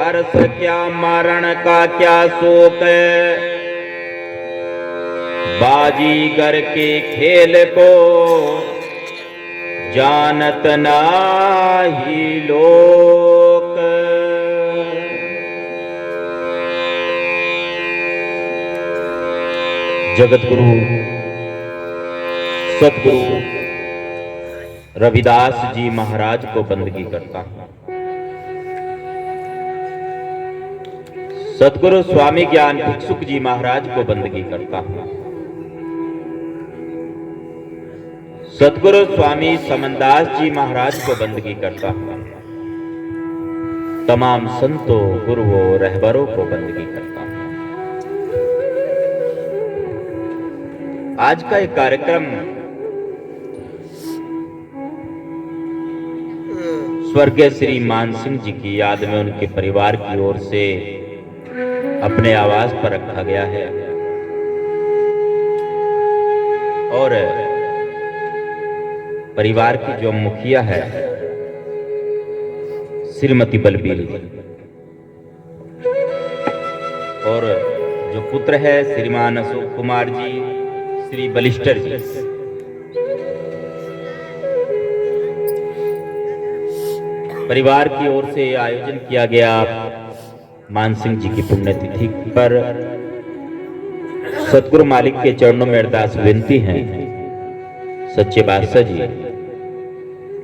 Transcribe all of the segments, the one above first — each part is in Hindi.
हर्ष क्या मारण का क्या शोक, बाजीगर के खेल को जानत नाही लोक। जगत गुरु सतगुरु रविदास जी महाराज को बंदगी करता हूं। सतगुरु स्वामी ज्ञान भिक्षुक जी महाराज को बंदगी करता हूं। सतगुरु स्वामी समनदास जी महाराज को बंदगी करता हूं। तमाम संतों गुरुओं रहबरों को बंदगी करता हूं। आज का एक कार्यक्रम स्वर्गीय श्री मान सिंह जी की याद में उनके परिवार की ओर से अपने आवास पर रखा गया है और परिवार की जो मुखिया है श्रीमती बलबीर जी और जो पुत्र है श्रीमान अशोक कुमार जी, श्री बलिस्टर जी, परिवार की ओर से आयोजन किया गया मान सिंह जी की पुण्यतिथि पर सतगुरु मालिक के चरणों में अरदास विनती है, सच्चे बादशाह जी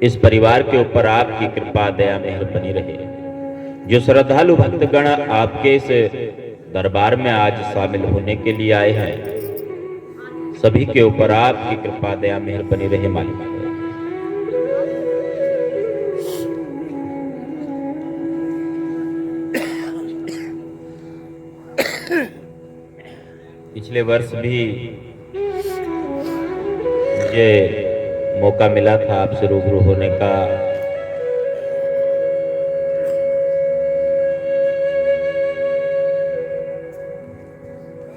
इस परिवार के ऊपर आपकी कृपा दया मेहर बनी रहे। जो श्रद्धालु भक्तगण आपके इस दरबार में आज शामिल होने के लिए आए हैं, सभी के ऊपर आपकी कृपा दया मेहर बनी रहे मालिक। पिछले वर्ष भी मुझे मौका मिला था आपसे रूबरू होने का।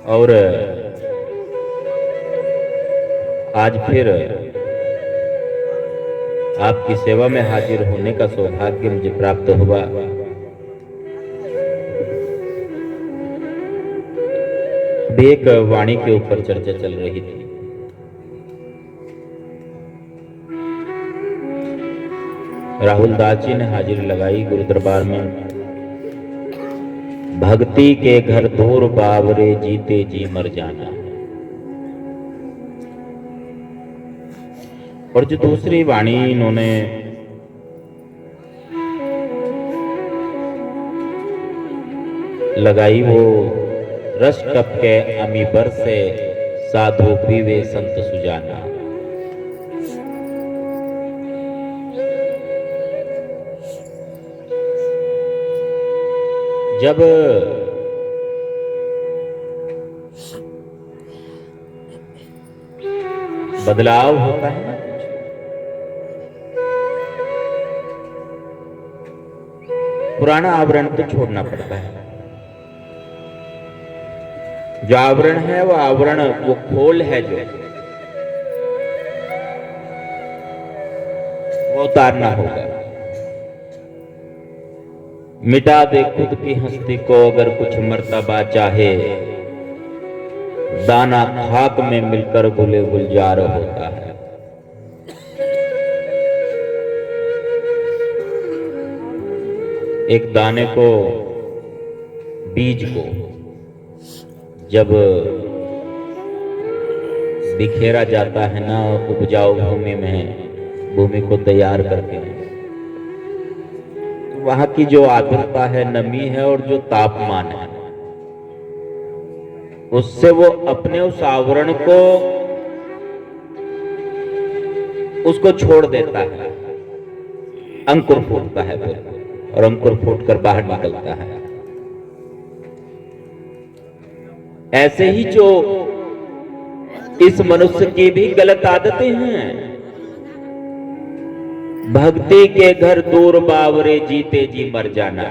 और आज फिर आपकी सेवा में हाजिर होने का सौभाग्य मुझे प्राप्त हुआ। एक वाणी के ऊपर चर्चा चल रही थी। राहुल दास जी ने हाजिरी लगाई गुरु दरबार में। भक्ति के घर दूर बावरे जीते जी मर जाना। और जो दूसरी वाणी इन्होंने लगाई वो रस कप के अमी बर से साधु पीवे संत सुजाना। जब बदलाव होता है ना, पुराना आवरण तो छोड़ना पड़ता है। जो आवरण है वो आवरण, वो खोल है जो वो उतारना होगा। मिटा दे खुद की हस्ती को अगर कुछ मर्तबा चाहे, दाना खाक में मिलकर गुले गुलजार होता है। एक दाने को, बीज को जब बिखेरा जाता है ना उपजाऊ भूमि में, भूमि को तैयार करके, तो वहां की जो आर्द्रता है, नमी है और जो तापमान है, उससे वो अपने उस आवरण को उसको छोड़ देता है। अंकुर फूटता है फिर, और अंकुर फूटकर बाहर निकलता है। ऐसे ही जो इस मनुष्य की भी गलत आदतें हैं। भक्ति के घर दूर बावरे जीते जी मर जाना।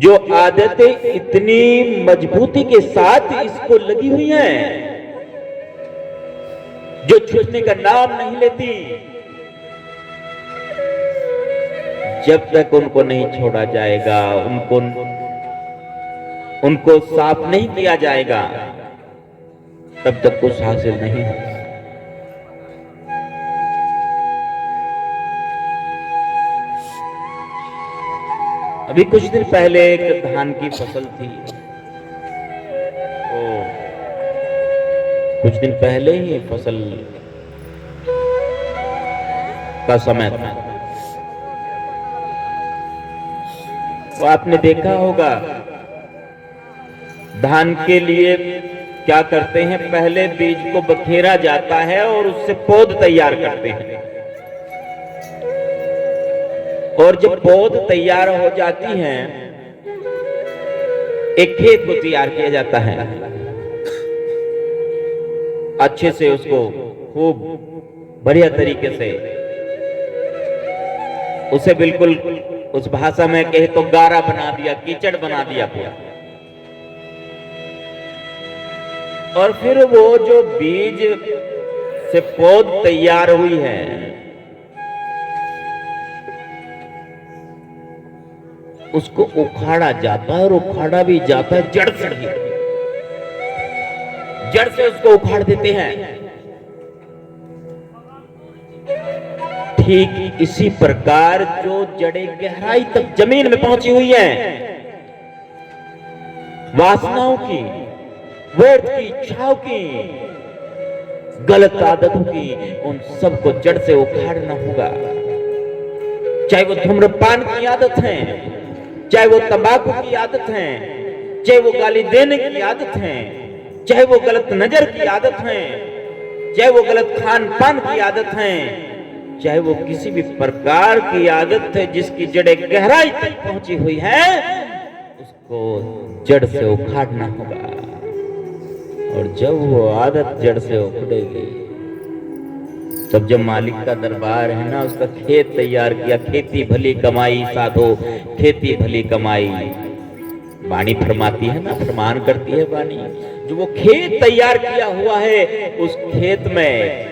जो आदतें इतनी मजबूती के साथ इसको लगी हुई हैं, जो छूटने का नाम नहीं लेती, जब तक उनको नहीं छोड़ा जाएगा, उनको साफ नहीं किया जाएगा, तब तक कुछ हासिल नहीं होगा। अभी कुछ दिन पहले एक धान की फसल थी, तो कुछ दिन पहले ही फसल का समय था। तो आपने देखा होगा धान के लिए क्या करते हैं, पहले बीज को बखेरा जाता है और उससे पौध तैयार करते हैं, और जब पौध तैयार हो जाती हैं, एक खेत को तैयार किया जाता है, अच्छे से उसको खूब बढ़िया तरीके से, उसे बिल्कुल उस भाषा में कहे तो गारा बना दिया, कीचड़ बना दिया पूरा। और फिर वो जो बीज से पौध तैयार हुई है, उसको उखाड़ा जाता है, और उखाड़ा भी जाता है जड़ से ही, जड़ से उसको उखाड़ देते हैं। ठीक इसी प्रकार जो जड़ें गहराई तक जमीन में पहुंची हुई हैं, वासनाओं की, व्यर्थ की, इच्छाओं की, गलत आदतों की, उन सबको जड़ से उखाड़ना होगा। चाहे वो धूम्रपान की आदत है, चाहे वो तंबाकू की आदत है, चाहे वो गाली देने की आदत है, चाहे वो गलत नजर की आदत है, चाहे वो गलत खान पान की आदत है, चाहे वो किसी भी प्रकार की आदत है जिसकी जड़ें गहराई तक पहुंची हुई है, उसको जड़ से उखाड़ना होगा। और जब वो आदत जड़ से उखड़ेगी, तब जब मालिक का दरबार है ना, उसका खेत तैयार किया, खेती भली कमाई साधो, खेती भली कमाई, वाणी फरमाती है ना, फरमान करती है वाणी। जो वो खेत तैयार किया हुआ है, उस खेत में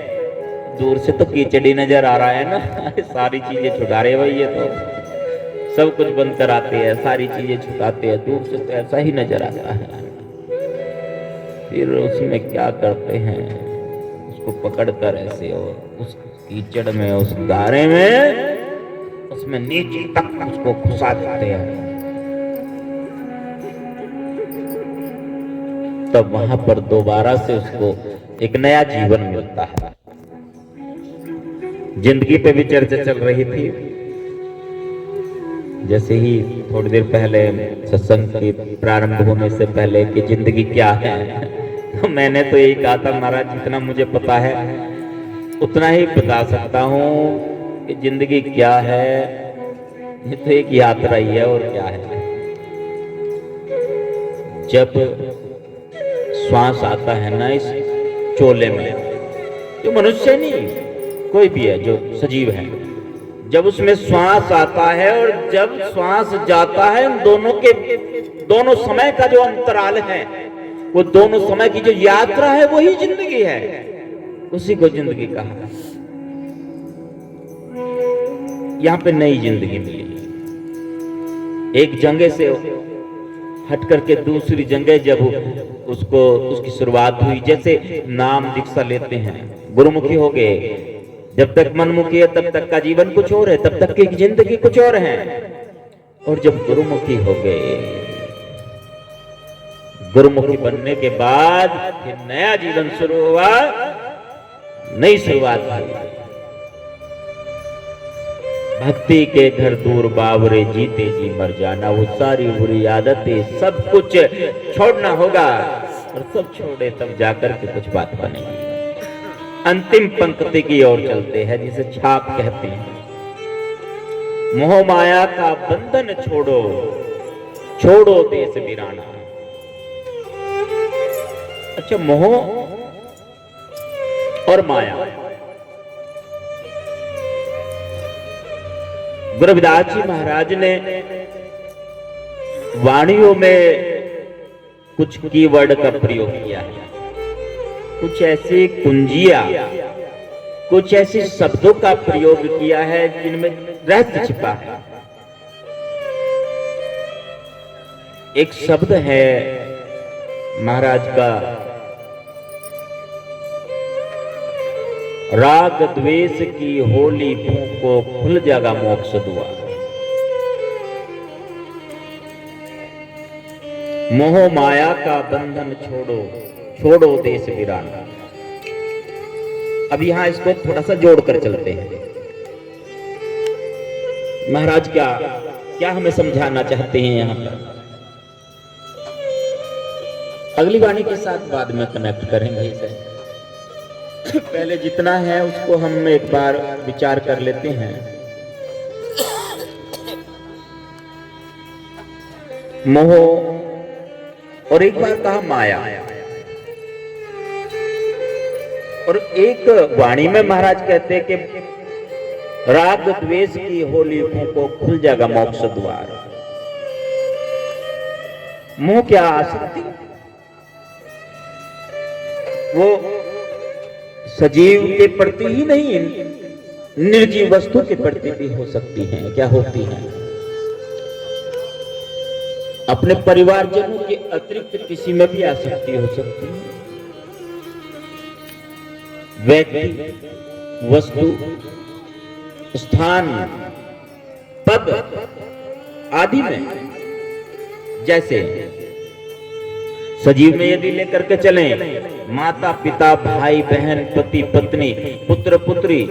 दूर से तो कीचड़ी नजर आ रहा है ना, सारी चीजें छुटा रहे भाई, ये तो सब कुछ बंद कराते हैं, सारी चीजें छुटाते हैं, दूर से तो ऐसा ही नजर आता है। फिर उसमें क्या करते हैं, उसको पकड़कर ऐसे और उस कीचड़ में, उस गारे में, उसमें नीचे तक उसको घुसा देते हैं। तब वहां पर दोबारा से उसको एक नया जीवन मिलता है। जिंदगी पे भी चर्चा चल रही थी। जैसे ही थोड़ी देर पहले सत्संग के प्रारंभ होने से पहले कि जिंदगी क्या है, तो मैंने तो यही कहा था, महाराज जितना मुझे पता है उतना ही बता सकता हूँ कि जिंदगी क्या है। ये तो एक यात्रा ही है, और क्या है। जब श्वास आता है ना इस चोले में, जो मनुष्य नहीं, कोई भी है जो सजीव है, जब उसमें श्वास आता है और जब श्वास जाता है, इन दोनों के दोनों समय का जो अंतराल है, वो दोनों समय की जो यात्रा है, वही जिंदगी है। उसी को जिंदगी कहा। यहां पे नई जिंदगी मिली, एक जगह से हट करके दूसरी जगह जब उसको उसकी शुरुआत हुई। जैसे नाम दीक्षा लेते हैं, गुरुमुखी हो गए, जब तक मनमुखी है तब तक का जीवन कुछ और है, तब तक की जिंदगी कुछ और है। और जब गुरुमुखी हो गए, गुरुमुखी बनने के बाद फिर नया जीवन शुरू हुआ, नई शुरुआत हुई। भक्ति के घर दूर बावरे, जीते जी मर जाना। वो सारी बुरी आदतें सब कुछ छोड़ना होगा, और सब छोड़े तब जाकर के कुछ बात बनेगी। अंतिम पंक्ति की ओर चलते हैं, जिसे छाप कहते हैं। मोह माया का बंधन छोड़ो, छोड़ो देश वीराना। अच्छा, मोह और माया। गुरु रविदास जी महाराज ने वाणियों में कुछ कीवर्ड का प्रयोग किया है, कुछ ऐसी कुंजियां, कुछ ऐसे शब्दों का प्रयोग किया है जिनमें रहस्य छिपा है। एक शब्द है महाराज का, राग द्वेष की होली फूंको खुल जाएगा मोक्ष द्वार। मोह माया का बंधन छोड़ो, छोड़ो देश वीराना। अब यहां इसको थोड़ा सा जोड़कर चलते हैं। महाराज क्या क्या हमें समझाना चाहते हैं यहां पर, अगली वाणी के साथ बाद में कनेक्ट करेंगे इसे। पहले जितना है उसको हम एक बार विचार कर लेते हैं। मोह और एक बार कहा माया, और एक वाणी में महाराज कहते हैं कि राग द्वेष की होली फूंको खुल जाएगा मोक्ष द्वार। मोह क्या आसक्ति, वो सजीव के प्रति ही नहीं, निर्जीव वस्तु के प्रति भी हो सकती है। क्या होती है? अपने परिवारजनों के अतिरिक्त किसी में भी आसक्ति हो सकती है। व्यक्ति, वस्तु, स्थान, पद आदि में। जैसे सजीव में यदि लेकर के चलें, माता पिता, भाई बहन, पति पत्नी, पुत्र पुत्री,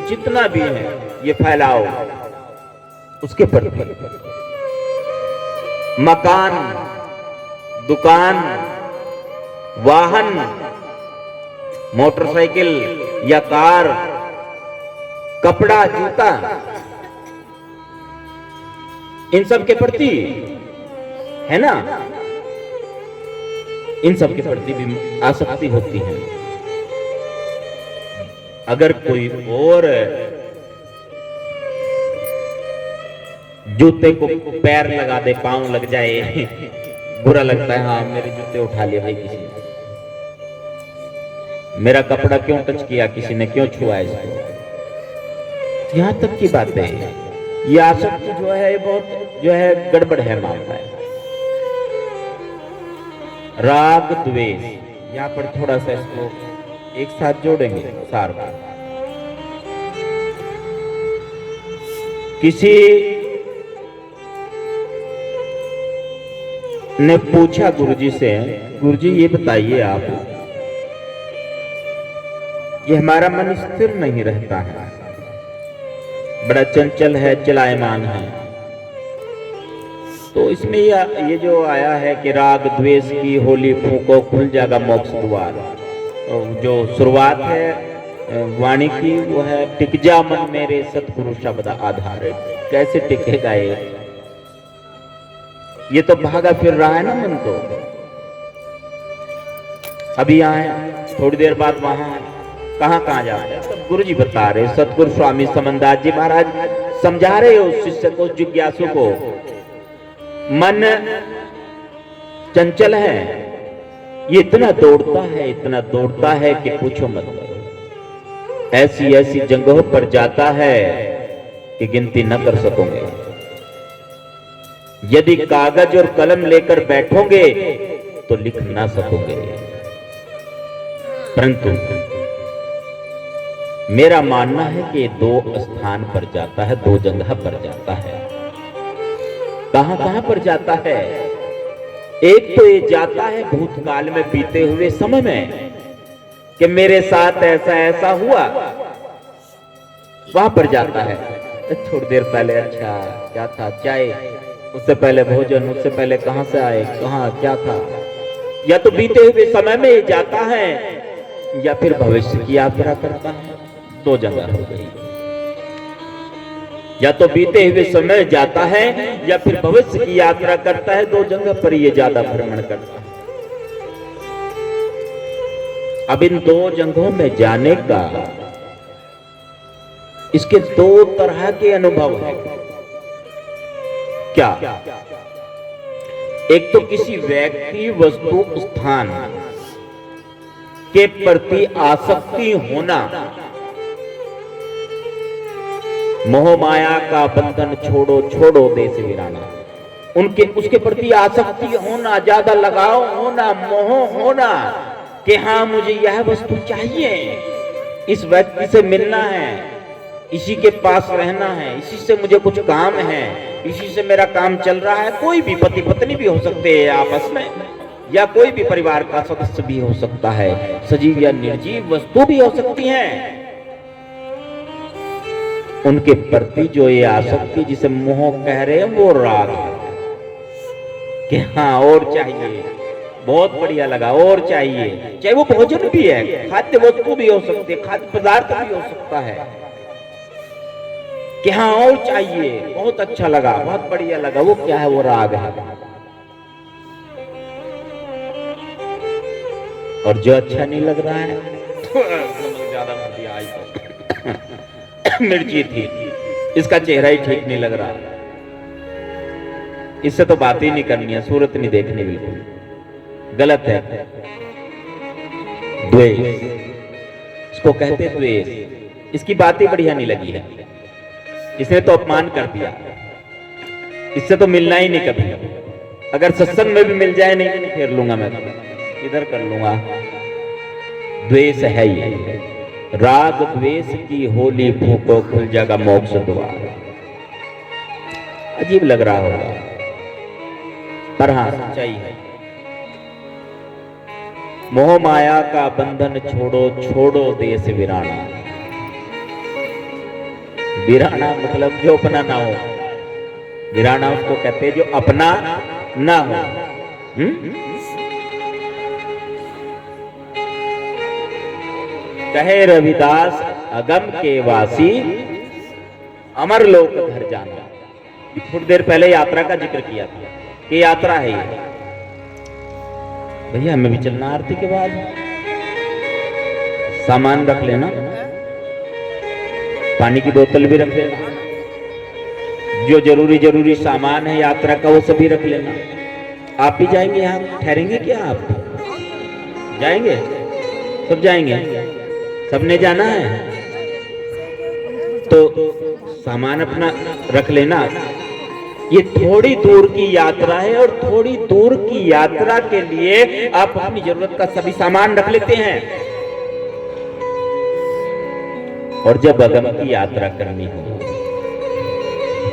जितना भी है ये फैलाओ उसके प्रति। मकान, दुकान, वाहन, मोटरसाइकिल या कार, कपड़ा, जूता, इन सब के प्रति है ना, इन सब के प्रति भी आसक्ति होती है। अगर कोई और जूते को पैर लगा दे, पांव लग जाए, बुरा लगता है। हाँ, मेरे जूते उठा लिए भाई किसी ने, मेरा कपड़ा क्यों टच किया किसी ने, क्यों छुआ इसको, यहां तक की बात है। ये आसक्ति जो है ये बहुत जो है गड़बड़ है मामला है। राग द्वेष, यहां पर थोड़ा सा इसको एक साथ जोड़ेंगे सार बार। किसी ने पूछा गुरुजी से, गुरुजी ये बताइए आप, ये हमारा मन स्थिर नहीं रहता है, बड़ा चंचल है, चलायमान है, तो इसमें ये जो आया है कि राग द्वेष की होली फूंको खुल जाएगा मोक्ष द्वार, तो जो शुरुआत है वाणी की वो है, टिक जा मन मेरे सतगुरु शब्द आधार। कैसे टिकेगा ये तो भागा फिर रहा है ना मन तो। अभी आए, थोड़ी देर बाद वहां, कहां जा रहे हैं, सब गुरु जी बता रहे। सतगुरु स्वामी समनदास जी महाराज समझा रहे हो शिष्य को, जिज्ञासु को, मन चंचल है, ये इतना दौड़ता है कि पूछो मत। ऐसी ऐसी जगहों पर जाता है कि गिनती न कर सकोगे। यदि कागज और कलम लेकर बैठोगे तो लिख ना सकोगे। परंतु मेरा मानना है कि दो स्थान पर जाता है, दो जगह पर जाता है। कहां पर जाता है? एक तो ये जाता है भूतकाल में बीते हुए समय में कि मेरे साथ ऐसा ऐसा हुआ, वहां पर जाता है। थोड़ी देर पहले अच्छा क्या था, चाय, उससे पहले भोजन, उससे पहले कहां से आए, कहां क्या था। या तो बीते हुए समय में ये जाता है या फिर भविष्य की यात्रा करता है। दो जगह हो गई, या तो बीते हुए समय जाता है या फिर भविष्य की यात्रा करता है। दो जगह पर ये ज्यादा भ्रमण करता है। अब इन दो जगहों में जाने का इसके दो तरह के अनुभव हैं। क्या? एक तो किसी व्यक्ति, वस्तु, स्थान के प्रति आसक्ति होना। मोह माया का बंधन छोड़ो, छोड़ो देश वीराना। उसके प्रति आसक्ति होना, ज्यादा लगाव होना, मोह होना कि हाँ मुझे यह वस्तु चाहिए, इस व्यक्ति से मिलना है, इसी के पास रहना है, इसी से मुझे कुछ काम है, इसी से मेरा काम चल रहा है। कोई भी पति पत्नी भी हो सकते हैं आपस में, या कोई भी परिवार का सदस्य भी हो सकता है, सजीव या निर्जीव वस्तु भी हो सकती हैं। उनके प्रति जो ये आसक्ति जिसे मोह कह रहे हैं वो राग है कि हाँ और चाहिए, बहुत बढ़िया लगा, और चाहिए। चाहे वो भोजन भी है, खाद्य वस्तु भी हो सकती है, खाद्य पदार्थ भी हो सकता है कि हाँ और चाहिए, बहुत अच्छा लगा, बहुत बढ़िया लगा। वो क्या है? वो राग है। और जो अच्छा नहीं लग रहा है ज्यादा आई तो मिर्ची थी, इसका चेहरा ही ठीक नहीं लग रहा, इससे तो बात ही नहीं करनी है, सूरत नहीं देखनी, बिल्कुल गलत है। द्वेष, इसको कहते द्वेष। इसकी बात ही बढ़िया नहीं लगी है, इसने तो अपमान कर दिया, इससे तो मिलना ही नहीं कभी। अगर सत्संग में भी मिल जाए नहीं फेर लूंगा मैं, इधर कर लूंगा। द्वेष है ये, राग द्वेष की होली फूको, खुल जाएगा मोक्ष द्वार। अजीब लग रहा होगा पर हाँ सच्चाई है। मोह माया का बंधन छोड़ो, छोड़ो देश वीराना। वीराना मतलब जो अपना ना हो, वीराना उसको कहते हैं जो अपना ना हो। कहे रविदास अगम के वासी, अमर लोक घर जाना। थोड़ी देर पहले यात्रा का जिक्र किया था कि यात्रा है ये। भैया हमें भी चलना आरती के बाद, सामान रख लेना, पानी की बोतल भी रख लेना, जो जरूरी सामान है यात्रा का वो सभी रख लेना। आप भी जाएंगे? यहाँ ठहरेंगे क्या? आप जाएंगे? सब जाएंगे? सबने जाना है तो सामान अपना रख लेना। ये थोड़ी दूर की यात्रा है और थोड़ी दूर की यात्रा के लिए आप अपनी जरूरत का सभी सामान रख लेते हैं। और जब अगम की यात्रा करनी हो,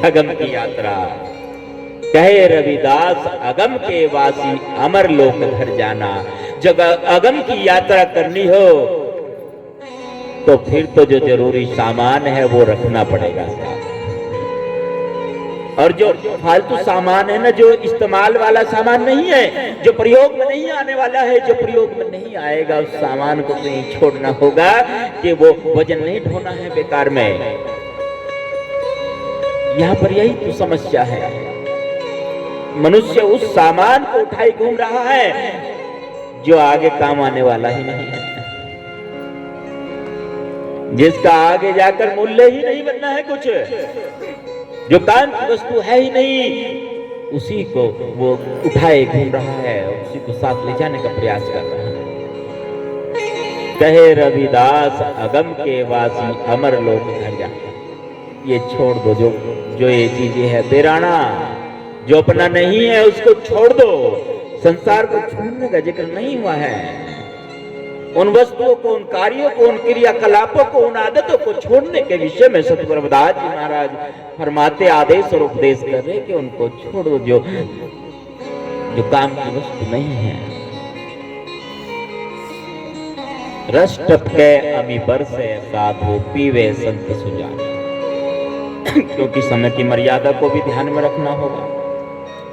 अगम की यात्रा, कहे रविदास अगम के वासी, अमर लोक घर जाना। जब अगम की यात्रा करनी हो तो फिर तो जो जरूरी सामान है वो रखना पड़ेगा। और जो फालतू सामान है ना, जो इस्तेमाल वाला सामान नहीं है, जो प्रयोग में नहीं आने वाला है, जो प्रयोग में नहीं आएगा, उस सामान को कहीं छोड़ना होगा कि वो वजन नहीं ढोना है बेकार में। यहाँ पर यही तो समस्या है। मनुष्य उस सामान को उठाए घूम रहा है जो आगे काम आने वाला ही नहीं है, जिसका आगे जाकर मूल्य ही नहीं बनना है कुछ, जो काम की वस्तु है ही नहीं, उसी को वो उठाए घूम रहा है, उसी को साथ ले जाने का प्रयास कर रहा है। कहे रविदास अगम के वासी, अमर लोक घर जा। ये छोड़ दो, जो ये चीजें है बेराना, जो अपना नहीं है उसको छोड़ दो। संसार को छोड़ने का जिक्र नहीं हुआ है। उन वस्तुओं को, उन कार्यों को, उन क्रियाकलापों को, उन आदतों को छोड़ने के विषय में सतगुरु रविदास जी महाराज फरमाते, आदेश और उपदेश कर रहे कि उनको छोड़ो, जो काम की वस्तु नहीं है। रस टपके अमी बरसे, साधु पीवे संत सुजान। क्योंकि समय की मर्यादा को भी ध्यान में रखना होगा।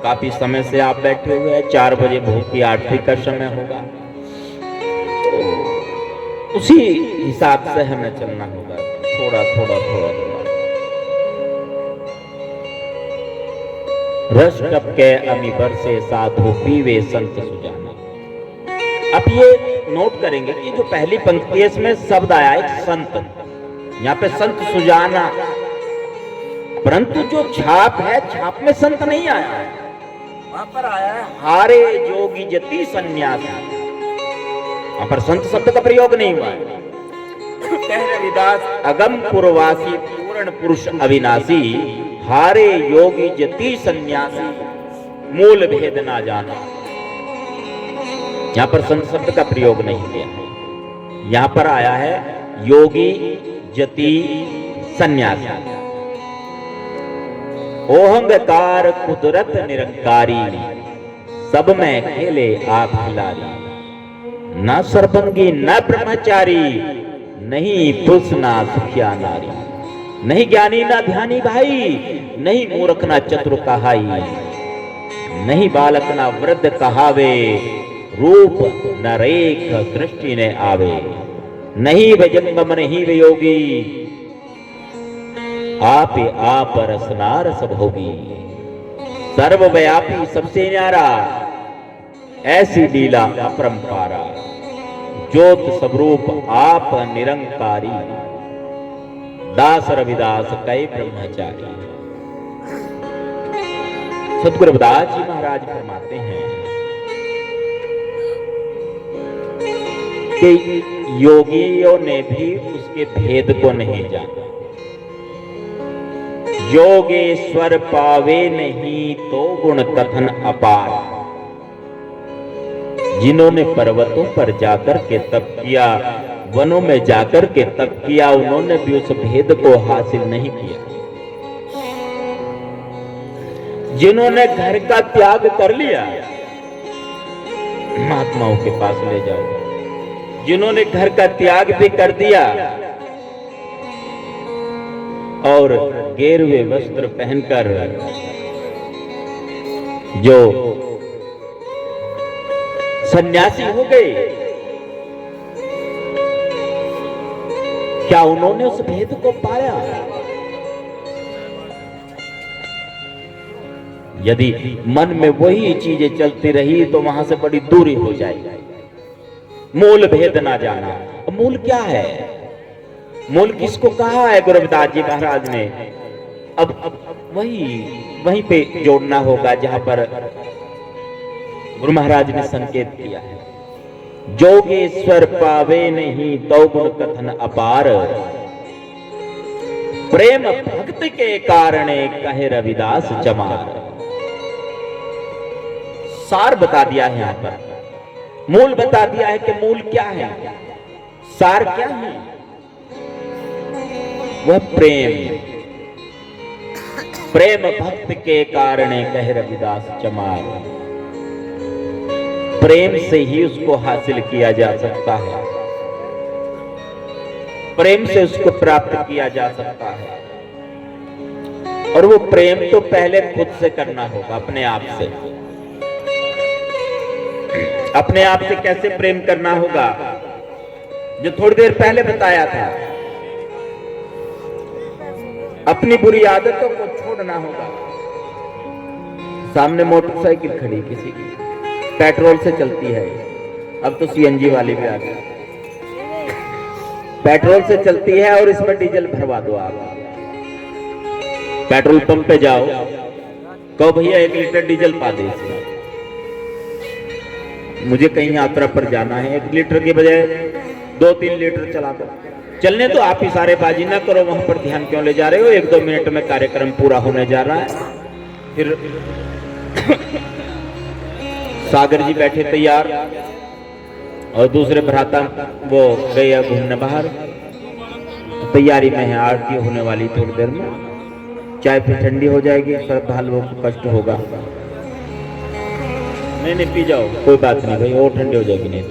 काफी समय से आप बैठे हुए हैं, 4 बजे भोग की आरती का समय होगा, उसी हिसाब से हमें चलना होगा। थोड़ा थोड़ा थोड़ा थोड़ा रस टपके अमी बरसे, साधु पीवे संत सुजाना। अब ये नोट करेंगे कि जो पहली पंक्ति है इसमें शब्द आया एक संत, यहाँ पे संत सुजाना, परंतु जो छाप है, छाप में संत नहीं आया है, वहां पर आया है हारे जोगी जति सन्यासी। वहां पर संत शब्द का प्रयोग नहीं हुआ है। कह रविदास अगम पुरवासी, पूर्ण पुरुष अविनाशी, हारे योगी जति सन्यासी। मूल भेद ना जाना। यहां पर संत शब्द का प्रयोग नहीं किया है, यहां पर आया है योगी जति सन्यासी। ओहंकार कुदरत निरंकारी, सब में खेले आप खिलारी। न सरभंगी न ब्रह्मचारी, नहीं पुरुष ना सुखिया नारी। नहीं ज्ञानी ना ध्यानी भाई, नहीं मूर्ख ना चतुर कहाई। नहीं बालक ना वृद्ध कहावे, रूप न रेख दृष्टि ने आवे। नहीं वे जंगम नहीं वे योगी, आप रसना रस भोगी। सर्वव्यापी सबसे न्यारा, ऐसी लीला अपरंपारा। ज्योत स्वरूप आप निरंकारी, दास रविदास कई ब्रह्मचारी। सतगुरु रविदास जी महाराज फरमाते हैं कि योगियों ने भी उसके भेद को नहीं जाना। योगेश्वर पावे नहीं तो गुण कथन अपार। जिन्होंने पर्वतों पर जाकर के तप किया, वनों में जाकर के तप किया, उन्होंने भी उस भेद को हासिल नहीं किया। जिन्होंने घर का त्याग कर लिया, महात्माओं के पास ले जाओ। जिन्होंने घर का त्याग भी कर दिया और गेरुए वस्त्र पहनकर जो सन्यासी हो गए, क्या उन्होंने उस भेद को पाया? यदि मन में वही चीजें चलती रही तो वहां से बड़ी दूरी हो जाएगी। मूल भेद ना जाना। मूल क्या है? मूल किसको कहा है गुरु रविदास जी महाराज ने? अब वहीं पे जोड़ना होगा जहां पर गुरु महाराज ने संकेत किया है। जोगेश्वर पावे नहीं तो गुण कथन अपार। प्रेम भक्ति के कारणे कहे रविदास चमार। सार बता दिया है यहां पर, मूल बता दिया है कि मूल क्या है, सार क्या है। वह प्रेम, प्रेम भक्त के कारणे कहे रविदास चमार। प्रेम से ही उसको हासिल किया जा सकता है, प्रेम से उसको प्राप्त किया जा सकता है। और वो प्रेम तो पहले खुद से करना होगा, अपने आप से। अपने आप से कैसे प्रेम करना होगा? जो थोड़ी देर पहले बताया था, अपनी बुरी आदतों को छोड़ना होगा। सामने मोटरसाइकिल खड़ी किसी की, पेट्रोल से चलती है, अब तो सीएनजी वाली भी आ गई। पेट्रोल से चलती है और इसमें डीजल भरवा दो आप। पेट्रोल पंप पे जाओ, कहो भैया 1 लीटर डीजल पा दे इसमें, मुझे कहीं यात्रा पर जाना है। 1 लीटर के बजाय 2-3 लीटर चला दो। चलने तो आप ही सारे बाजी ना करो, वहां पर ध्यान क्यों ले जा रहे हो? 1-2 मिनट में कार्यक्रम पूरा होने जा रहा है। फिर सागर जी बैठे तैयार और दूसरे भ्राता वो गए घूमने बाहर, तैयारी में है, आरती होने वाली थोड़ी देर में। चाय फिर ठंडी हो जाएगी, श्रद्धालुओं को कष्ट होगा। नहीं पी जाओ, कोई बात नहीं भाई, और ठंडी हो जाएगी नहीं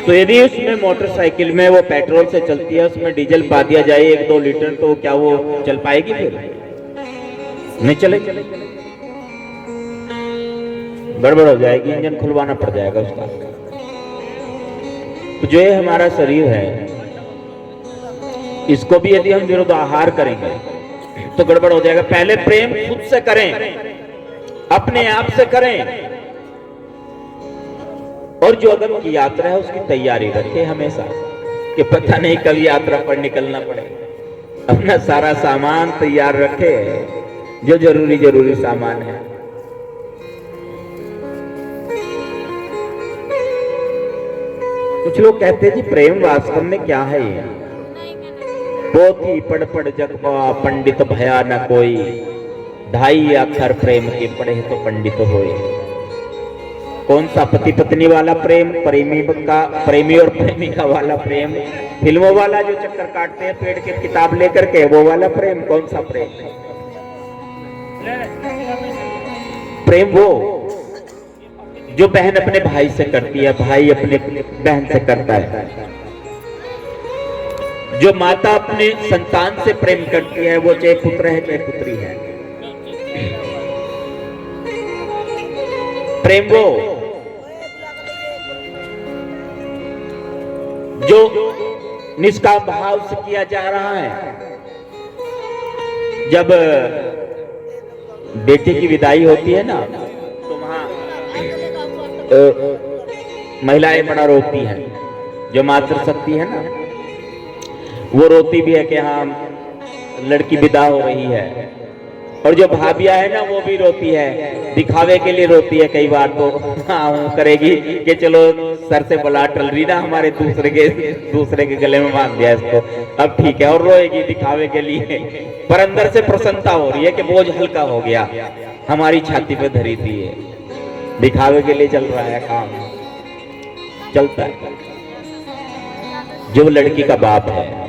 तो यदि उसमें मोटरसाइकिल में वो पेट्रोल से चलती है, उसमें डीजल पा दिया जाए 1-2 लीटर, तो क्या वो चल पाएगी? फिर नहीं चलेगी, गड़बड़ हो जाएगी, इंजन खुलवाना पड़ जाएगा उसका। तो जो ये हमारा शरीर है, इसको भी यदि हम विरुद्ध आहार करेंगे तो गड़बड़ हो जाएगा। पहले प्रेम खुद से करें, अपने आप से करें। और जो अगम की यात्रा है उसकी तैयारी रखें हमेशा, कि पता नहीं कब यात्रा पर निकलना पड़े। अपना सारा सामान तैयार रखे, जो जरूरी सामान है। कुछ लोग कहते हैं जी प्रेम वास्तव में क्या है? पोथी पढ़ जग पावा, पंडित भया न कोई। ढाई अक्षर प्रेम के पढ़े तो पंडित होए। कौन सा पति पत्नी वाला प्रेम, प्रेमी और प्रेमिका वाला प्रेम, फिल्मों वाला जो चक्कर काटते हैं पेड़ के किताब लेकर के, वो वाला प्रेम? कौन सा प्रेम? प्रेम वो जो बहन अपने भाई से करती है, भाई अपने बहन से करता है, जो माता अपने संतान से प्रेम करती है, वो चाहे पुत्र है चाहे पुत्री है। प्रेम वो जो निष्काम भाव से किया जा रहा है। जब बेटे की विदाई होती है ना, तो वहां महिलाएं बड़ा रोती हैं। जो मातृशक्ति है ना, वो रोती भी है कि हाँ लड़की विदा हो रही है। और जो भाभियां है ना, वो भी रोती है, दिखावे के लिए रोती है। कई बार तो हाँ करेगी कि चलो सर से बला टल रही ना, हमारे दूसरे के गले में बांध दिया इसको, अब ठीक है, और रोएगी दिखावे के लिए। पर अंदर से प्रसन्नता हो रही है कि बोझ हल्का हो गया, हमारी छाती पे धरी थी। दिखावे के लिए चल रहा है, काम चलता है। जो लड़की का बाप है,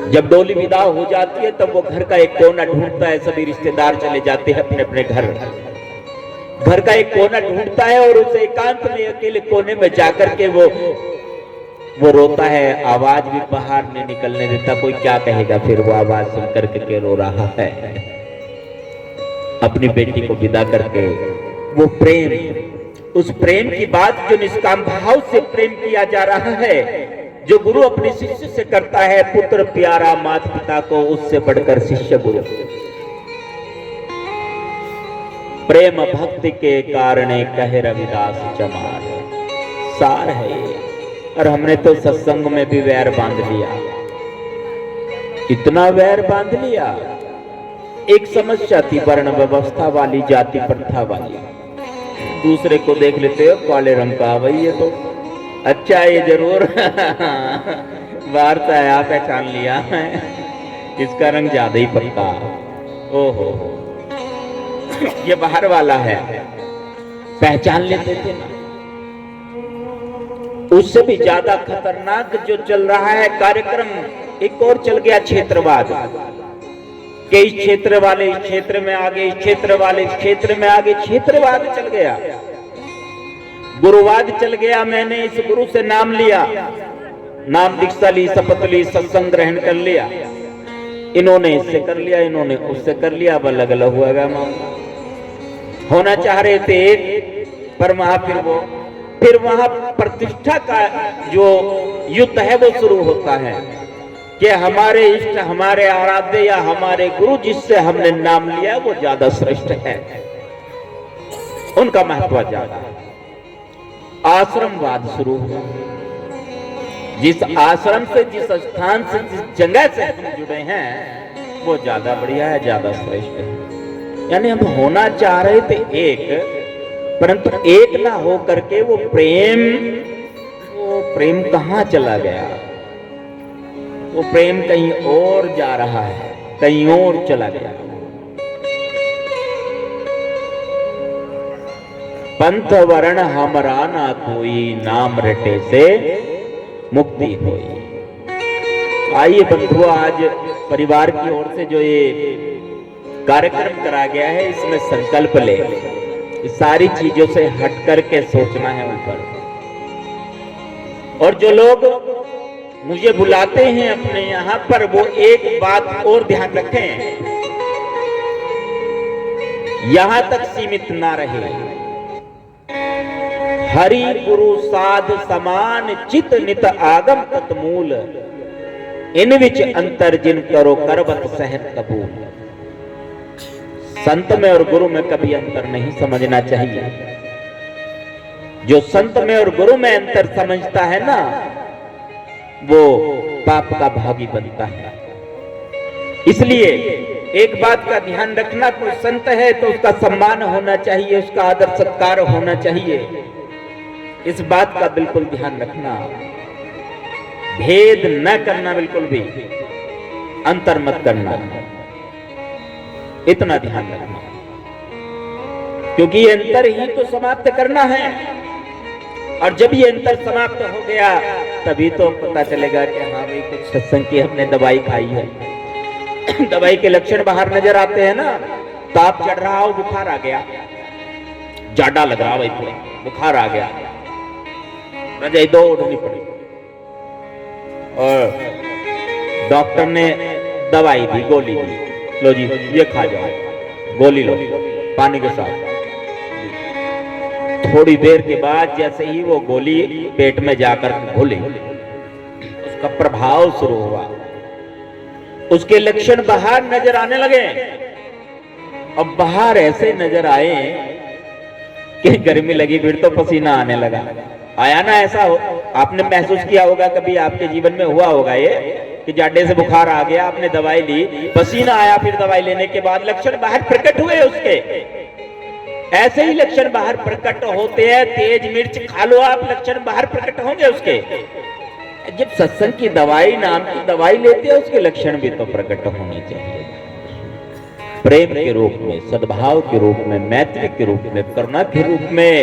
जब डोली विदा हो जाती है तब वो घर का एक कोना ढूंढता है। सभी रिश्तेदार चले जाते हैं अपने अपने घर का एक कोना ढूंढता है और उस एकांत में अकेले कोने में जाकर के वो रोता है। आवाज भी बाहर नहीं निकलने देता। कोई क्या कहेगा फिर, वो आवाज सुन करके रो रहा है अपनी बेटी को विदा करके। वो प्रेम, उस प्रेम की बात जो निष्काम भाव से प्रेम किया जा रहा है, जो गुरु अपने शिष्य से करता है। पुत्र प्यारा माता पिता को, उससे बढ़कर शिष्य गुरु। प्रेम भक्ति के कारण कहे रविदास चमार, सार है ये। और हमने तो सत्संग में भी वैर बांध लिया, इतना वैर बांध लिया। एक समस्या थी वर्ण व्यवस्था वाली, जाति प्रथा वाली। दूसरे को देख लेते हो काले रंग का, भाई ये तो अच्छा है, ये जरूर बाहर से आया, पहचान लिया, इसका रंग ज्यादा ही पक्का। ओहो ये बाहर वाला है, पहचान लेते थे ना। उससे भी ज्यादा खतरनाक जो चल रहा है कार्यक्रम, एक और चल गया क्षेत्रवाद। कि इस क्षेत्र वाले इस क्षेत्र में आगे, इस क्षेत्र वाले इस क्षेत्र में आगे, क्षेत्रवाद चल गया, गुरुवाद चल गया। मैंने इस गुरु से नाम लिया, नाम दीक्षा ली, शपथ ली, सत्संग ग्रहण कर लिया। इन्होंने इससे कर लिया, इन्होंने उससे कर लिया, अब अलग अलग हुआ गया मामला। होना चाह रहे थे एक, पर वहां फिर वहां प्रतिष्ठा का जो युद्ध है वो शुरू होता है कि हमारे इष्ट, हमारे आराध्य या हमारे गुरु जिससे हमने नाम लिया वो ज्यादा श्रेष्ठ है, उनका महत्व ज्यादा है। आश्रमवाद शुरू हुआ। जिस आश्रम से, जिस स्थान से, जिस जगह से हम जुड़े हैं वो ज्यादा बढ़िया है, ज्यादा श्रेष्ठ है। यानी हम होना चाह रहे थे एक, परंतु एक ना हो करके वो प्रेम कहां चला गया? वो प्रेम कहीं और जा रहा है, कहीं और चला गया। पंथ वर्ण हमरा ना कोई, नाम रटे से मुक्ति होई। आइए बंधुओं, आज परिवार की ओर से जो ये कार्यक्रम करा गया है, इसमें संकल्प ले, इस सारी चीजों से हट करके सोचना है ऊपर। और जो लोग मुझे बुलाते हैं अपने यहां पर, वो एक बात और ध्यान रखें, यहां तक सीमित ना रहे। हरि गुरु साध समान, चित नित आगम तत्मूल, इन विच अंतर जिन करो करबत सहत कबूल। संत में और गुरु में कभी अंतर नहीं समझना चाहिए। जो संत में और गुरु में अंतर समझता है ना, वो पाप का भागी बनता है। इसलिए एक बात का ध्यान रखना, कोई संत है तो उसका सम्मान होना चाहिए, उसका आदर सत्कार होना चाहिए। इस बात का बिल्कुल ध्यान रखना, भेद न करना, बिल्कुल भी अंतर मत करना। इतना ध्यान रखना, क्योंकि ये अंतर ही तो समाप्त करना है। और जब ये अंतर समाप्त हो गया तभी तो पता चलेगा कि हाँ भाई कुछ सत्संग की हमने दवाई खाई है। दवाई के लक्षण बाहर नजर आते हैं ना, ताप चढ़ रहा हो, बुखार आ गया, जाडा लग रहा भाई पूरा, बुखार आ गया, रजाई दो उठनी पड़ी, और डॉक्टर ने दवाई दी, गोली दी, लो जी ये खा जाओ, गोली लो पानी के साथ। थोड़ी देर के बाद जैसे ही वो गोली पेट में जाकर घुली, उसका प्रभाव शुरू हुआ, उसके लक्षण बाहर नजर आने लगे। अब बाहर ऐसे नजर आए कि गर्मी लगी, फिर तो पसीना आने लगा। आया ना ऐसा हो, आपने महसूस किया होगा, कभी आपके जीवन में हुआ होगा ये कि जाडे से बुखार आ गया, आपने दवाई ली, पसीना आया, फिर दवाई लेने के बाद लक्षण बाहर प्रकट हुए उसके। ऐसे ही लक्षण बाहर प्रकट होते हैं, तेज मिर्च खा लो आप, लक्षण बाहर प्रकट होंगे उसके। जब सत्संग की दवाई नाम की दवाई लेते हैं, उसके लक्षण भी तो प्रकट होने चाहिए, प्रेम के रूप में, सद्भाव के रूप में, मैत्री के रूप में, करुणा के रूप में,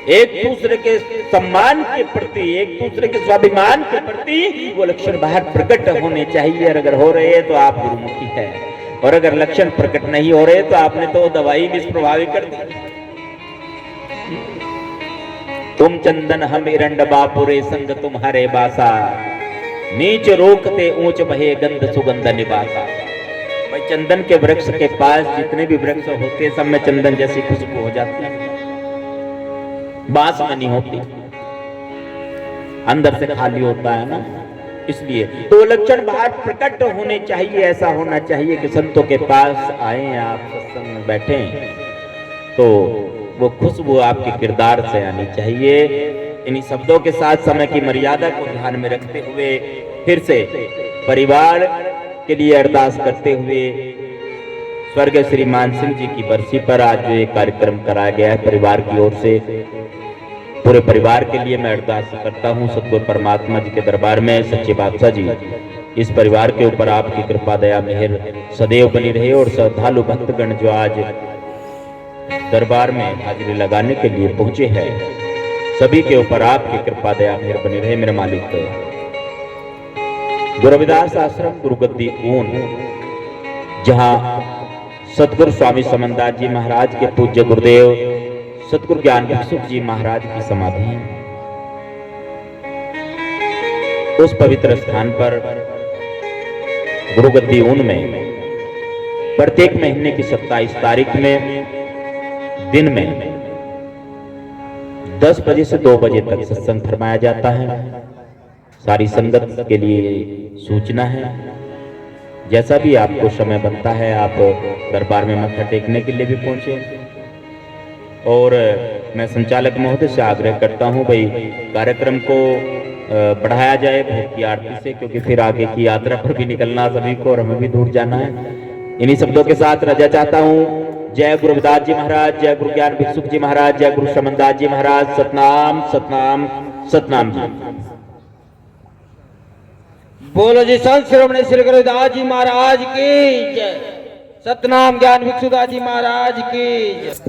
एक दूसरे के सम्मान के प्रति, एक दूसरे के स्वाभिमान के प्रति वो लक्षण बाहर प्रकट होने चाहिए। और अगर हो रहे हैं तो आप गुरुमुखी है, और अगर लक्षण प्रकट नहीं हो रहे तो आपने तो दवाई निष्प्रभावी कर दी। तुम चंदन हम एरंड बापुरे संग तुम्हारे बासा, नीच रोकते ऊंच बहे गंध सुगंध निवासा। भाई चंदन के वृक्ष के पास जितने भी वृक्ष होते सब में चंदन जैसी खुशबू हो जाती है, बास में नहीं होती, अंदर से खाली होता है ना। इसलिए तो लक्षण बाहर प्रकट होने चाहिए। ऐसा होना चाहिए कि संतों के पास आए, आप सत्संग में बैठे तो वो खुशबू आपके किरदार से आनी चाहिए। इन्हीं शब्दों के साथ समय की मर्यादा को ध्यान में रखते हुए फिर से परिवार के लिए अरदास करते हुए स्वर्गीय श्री मान सिंह जी की बरसी पर आज जो एक कार्यक्रम कराया गया है परिवार की ओर से, पूरे परिवार के लिए मैं अरदास करता हूँ सतगुरु परमात्मा जी के दरबार में, सच्चे बादशाह जी इस परिवार के ऊपर आपकी कृपा दया मेहर सदैव बनी रहे। और श्रद्धालु भक्तगण जो आज दरबार में हाजिरी लगाने के लिए पहुंचे हैं, सभी के ऊपर आपकी कृपा दया मेहर बनी रहे। मेरे मालिक गुरु रविदास आश्रम गुरुगद्दी ऊन, जहां सतगुरु स्वामी समनदास जी महाराज के पूज्य गुरुदेव सतगुरु ज्ञान भिक्षु जी महाराज की समाधि है, उस पवित्र स्थान पर गुरुगद्दी ऊन में प्रत्येक महीने की 27 तारीख में दिन में 10 बजे से 2 बजे तक सत्संग फरमाया जाता है। सारी संगत के लिए सूचना है, जैसा भी आपको समय बनता है आप दरबार में मत्था टेकने के लिए भी पहुंचे। और मैं संचालक महोदय से आग्रह करता हूं भाई कार्यक्रम को बढ़ाया जाए भोग की आरती से, क्योंकि फिर आगे की यात्रा पर भी निकलना सभी को और हमें भी दूर जाना है। इन्हीं शब्दों के साथ रजा चाहता हूं। जय गुरु रविदास जी महाराज, जय गुरु ज्ञान भिक्षुक जी महाराज, जय गुरु समनदास जी महाराज, सतनाम सतनाम सतनाम जी। बोलो जी संत शिरोमणि श्री गुरु रविदास जी महाराज की जय, सतनाम ज्ञान भिक्षुदास जी महाराज की जय।